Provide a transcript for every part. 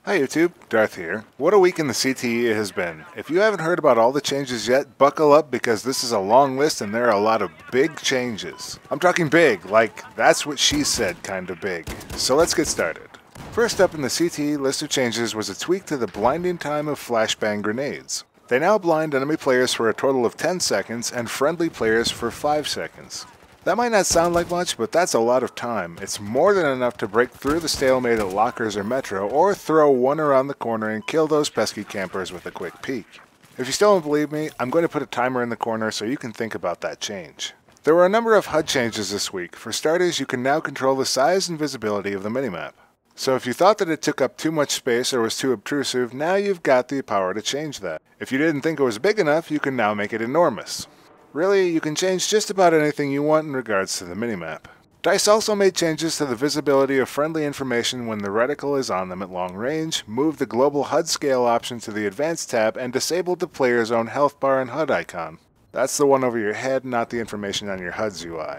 Hi YouTube, Darth here. What a week in the CTE it has been. If you haven't heard about all the changes yet, buckle up because this is a long list and there are a lot of big changes. I'm talking big, like that's what she said kind of big. So let's get started. First up in the CTE list of changes was a tweak to the blinding time of flashbang grenades. They now blind enemy players for a total of 10 seconds and friendly players for 5 seconds. That might not sound like much, but that's a lot of time. It's more than enough to break through the stalemate at lockers or metro, or throw one around the corner and kill those pesky campers with a quick peek. If you still don't believe me, I'm going to put a timer in the corner so you can think about that change. There were a number of HUD changes this week. For starters, you can now control the size and visibility of the minimap. So if you thought that it took up too much space or was too obtrusive, now you've got the power to change that. If you didn't think it was big enough, you can now make it enormous. Really, you can change just about anything you want in regards to the minimap. DICE also made changes to the visibility of friendly information when the reticle is on them at long range, moved the global HUD scale option to the Advanced tab, and disabled the player's own health bar and HUD icon. That's the one over your head, not the information on your HUD's UI.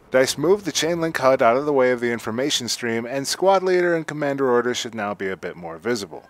DICE moved the chain-link HUD out of the way of the information stream, and squad leader and commander orders should now be a bit more visible.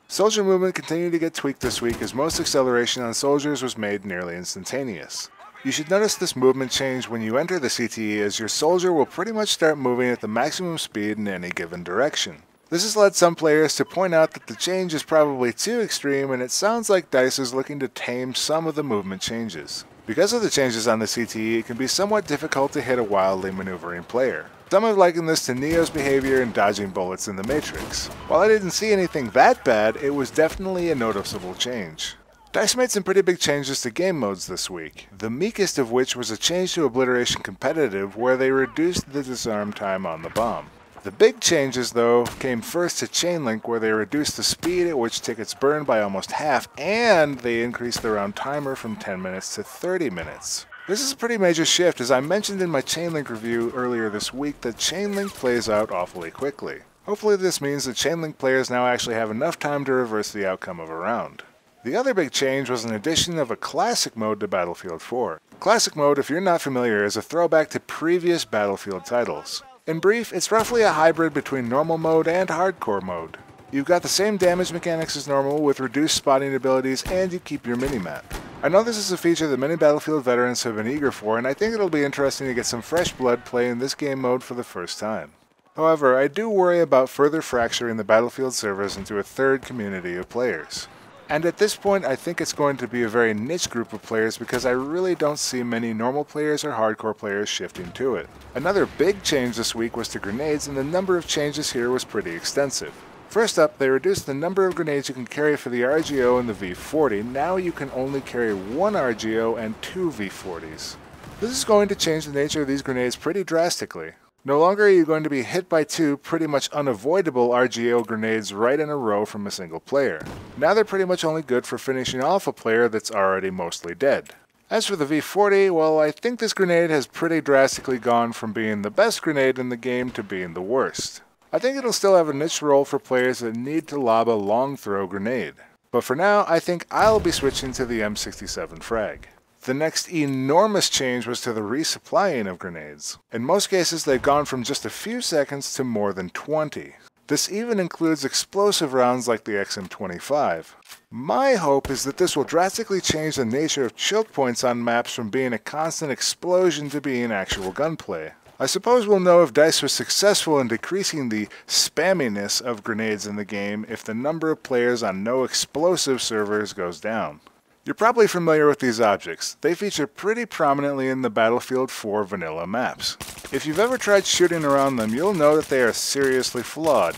Soldier movement continued to get tweaked this week as most acceleration on soldiers was made nearly instantaneous. You should notice this movement change when you enter the CTE, as your soldier will pretty much start moving at the maximum speed in any given direction. This has led some players to point out that the change is probably too extreme, and it sounds like DICE is looking to tame some of the movement changes. Because of the changes on the CTE, it can be somewhat difficult to hit a wildly maneuvering player. Some have likened this to Neo's behavior in dodging bullets in the Matrix. While I didn't see anything that bad, it was definitely a noticeable change. DICE made some pretty big changes to game modes this week, the meekest of which was a change to Obliteration Competitive where they reduced the disarm time on the bomb. The big changes, though, came first to Chainlink, where they reduced the speed at which tickets burn by almost half, and they increased the round timer from 10 minutes to 30 minutes. This is a pretty major shift, as I mentioned in my Chainlink review earlier this week that Chainlink plays out awfully quickly. Hopefully this means that Chainlink players now actually have enough time to reverse the outcome of a round. The other big change was an addition of a Classic mode to Battlefield 4. Classic mode, if you're not familiar, is a throwback to previous Battlefield titles. In brief, it's roughly a hybrid between normal mode and hardcore mode. You've got the same damage mechanics as normal with reduced spotting abilities, and you keep your minimap. I know this is a feature that many Battlefield veterans have been eager for, and I think it'll be interesting to get some fresh blood playing this game mode for the first time. However, I do worry about further fracturing the Battlefield servers into a third community of players. And at this point, I think it's going to be a very niche group of players because I really don't see many normal players or hardcore players shifting to it. Another big change this week was to grenades, and the number of changes here was pretty extensive. First up, they reduced the number of grenades you can carry for the RGO and the V40. Now you can only carry one RGO and 2 V40s. This is going to change the nature of these grenades pretty drastically. No longer are you going to be hit by 2 pretty much unavoidable RGO grenades right in a row from a single player. Now they're pretty much only good for finishing off a player that's already mostly dead. As for the V40, well, I think this grenade has pretty drastically gone from being the best grenade in the game to being the worst. I think it'll still have a niche role for players that need to lob a long throw grenade. But for now, I think I'll be switching to the M67 frag. The next enormous change was to the resupplying of grenades. In most cases, they've gone from just a few seconds to more than 20. This even includes explosive rounds like the XM25. My hope is that this will drastically change the nature of choke points on maps from being a constant explosion to being actual gunplay. I suppose we'll know if DICE was successful in decreasing the spamminess of grenades in the game if the number of players on no explosive servers goes down. You're probably familiar with these objects. They feature pretty prominently in the Battlefield 4 vanilla maps. If you've ever tried shooting around them, you'll know that they are seriously flawed.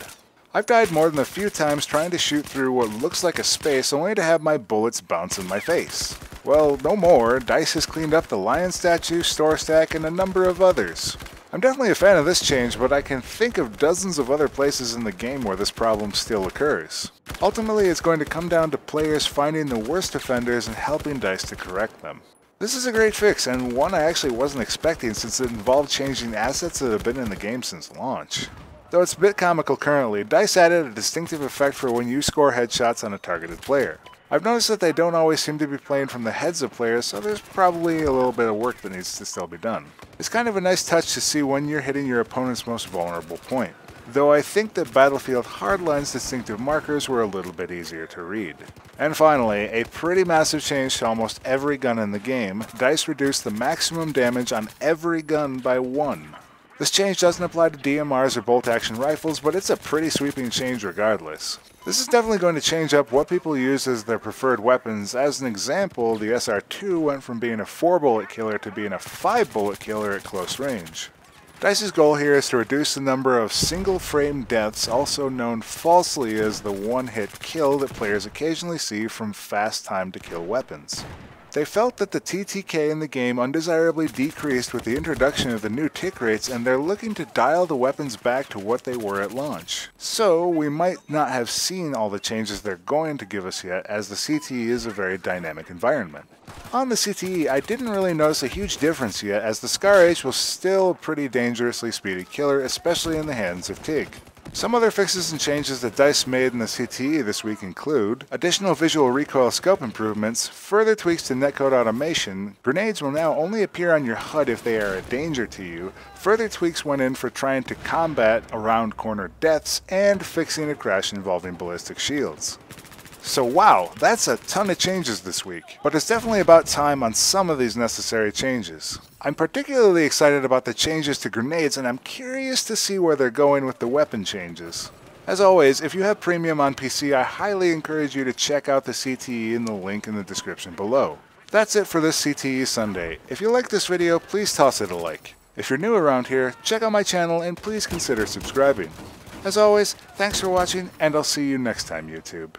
I've died more than a few times trying to shoot through what looks like a space only to have my bullets bounce in my face. Well, no more. DICE has cleaned up the lion statue, store stack, and a number of others. I'm definitely a fan of this change, but I can think of dozens of other places in the game where this problem still occurs. Ultimately, it's going to come down to players finding the worst offenders and helping DICE to correct them. This is a great fix, and one I actually wasn't expecting since it involved changing assets that have been in the game since launch. Though it's a bit comical currently, DICE added a distinctive effect for when you score headshots on a targeted player. I've noticed that they don't always seem to be playing from the heads of players, so there's probably a little bit of work that needs to still be done. It's kind of a nice touch to see when you're hitting your opponent's most vulnerable point. though I think that Battlefield Hardline's distinctive markers were a little bit easier to read. And finally, a pretty massive change to almost every gun in the game. DICE reduced the maximum damage on every gun by 1. This change doesn't apply to DMRs or bolt-action rifles, but it's a pretty sweeping change regardless. This is definitely going to change up what people use as their preferred weapons. As an example, the SR2 went from being a 4-bullet killer to being a 5-bullet killer at close range. DICE's goal here is to reduce the number of single-frame deaths, also known falsely as the one-hit kill that players occasionally see from fast time-to-kill weapons. They felt that the TTK in the game undesirably decreased with the introduction of the new tick rates, and they're looking to dial the weapons back to what they were at launch. So we might not have seen all the changes they're going to give us yet, as the CTE is a very dynamic environment. On the CTE, I didn't really notice a huge difference yet, as the Scar H was still a pretty dangerously speedy killer, especially in the hands of TIG. Some other fixes and changes that DICE made in the CTE this week include additional visual recoil scope improvements, further tweaks to netcode automation, grenades will now only appear on your HUD if they are a danger to you, further tweaks went in for trying to combat around corner deaths, and fixing a crash involving ballistic shields. So wow, that's a ton of changes this week, but it's definitely about time on some of these necessary changes. I'm particularly excited about the changes to grenades, and I'm curious to see where they're going with the weapon changes. As always, if you have Premium on PC, I highly encourage you to check out the CTE in the link in the description below. That's it for this CTE Sunday. If you like this video, please toss it a like. If you're new around here, check out my channel and please consider subscribing. As always, thanks for watching, and I'll see you next time, YouTube.